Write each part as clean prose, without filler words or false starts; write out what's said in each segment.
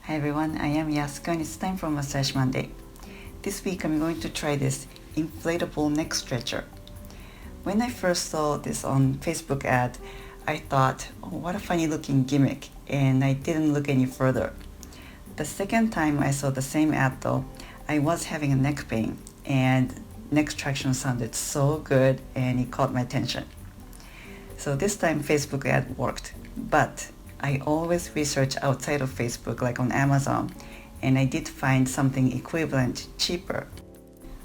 Hi everyone, I am Yasuko and it's time for Massage Monday. This week I'm going to try this inflatable neck stretcher. When I first saw this on Facebook ad, I thought, oh, what a funny looking gimmick, and I didn't look any further. The second time I saw the same ad though, I was having a neck pain and neck traction sounded so good and it caught my attention. So this time Facebook ad worked, but I always research outside of Facebook like on Amazon, and I did find something equivalent cheaper.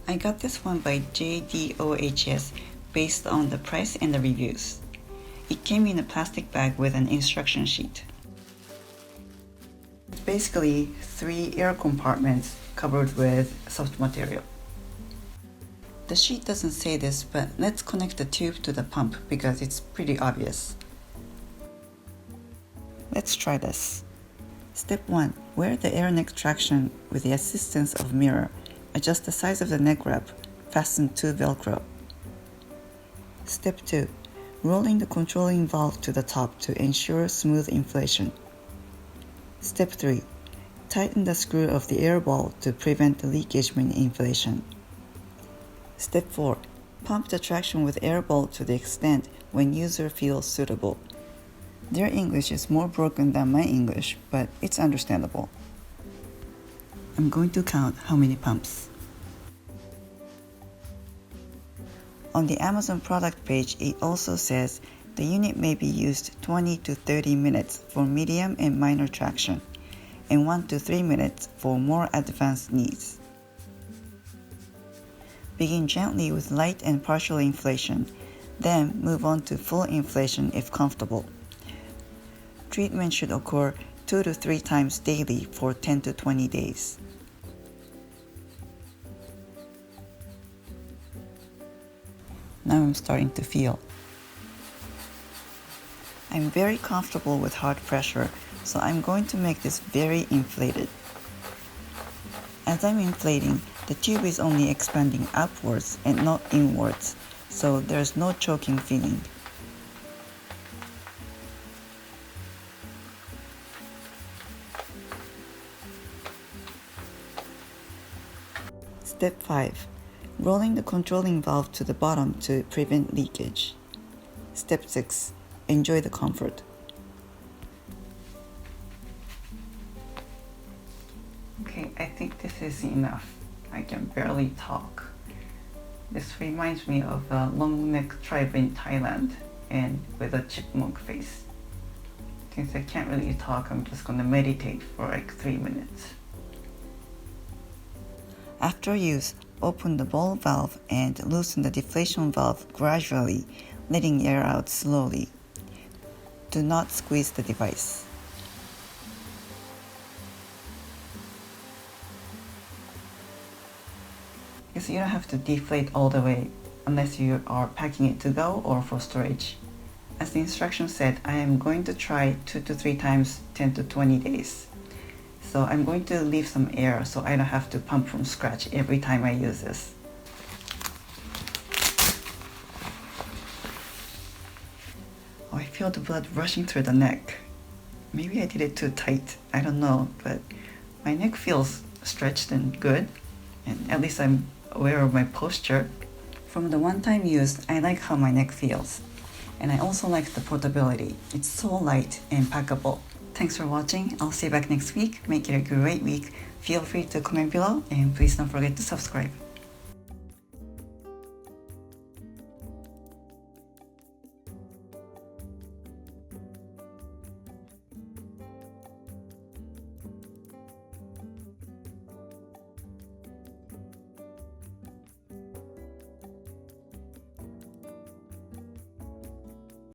I got this one by JDOHS based on the price and the reviews. It came in a plastic bag with an instruction sheet. It's basically 3 air compartments covered with soft material. The sheet doesn't say this, but let's connect the tube to the pump because it's pretty obvious. Let's try this. Step 1. Wear the air neck traction with the assistance of mirror. Adjust the size of the neck wrap. Fasten to Velcro. Step 2. Rolling the controlling valve to the top to ensure smooth inflation. Step 3. Tighten the screw of the air ball to prevent the leakage when inflation. Step 4. Pump the traction with air ball to the extent when user feels suitable. Their English is more broken than my English, but it's understandable. I'm going to count how many pumps. On the Amazon product page, it also says the unit may be used 20 to 30 minutes for medium and minor traction, and 1 to 3 minutes for more advanced needs. Begin gently with light and partial inflation, then move on to full inflation if comfortable. Treatment should occur 2 to 3 times daily for 10 to 20 days. Now I'm starting to feel. I'm very comfortable with hard pressure, so I'm going to make this very inflated. As I'm inflating, the tube is only expanding upwards and not inwards, so there's no choking feeling. Step 5. Rolling the controlling valve to the bottom to prevent leakage. Step 6. Enjoy the comfort. Okay, I think this is enough. I can barely talk. This reminds me of a long neck tribe in Thailand and with a chipmunk face. Since I can't really talk, I'm just gonna meditate for like 3 minutes. After use, open the ball valve and loosen the deflation valve gradually, letting air out slowly. Do not squeeze the device. Because you don't have to deflate all the way unless you are packing it to go or for storage. As the instructions said, I am going to try 2 to 3 times 10 to 20 days. So I'm going to leave some air so I don't have to pump from scratch every time I use this. Oh, I feel the blood rushing through the neck. Maybe I did it too tight, I don't know, but my neck feels stretched and good, and at least I'm aware of my posture. From the one-time use, I like how my neck feels. And I also like the portability. It's so light and packable. Thanks for watching. I'll see you back next week. Make it a great week. Feel free to comment below and please don't forget to subscribe.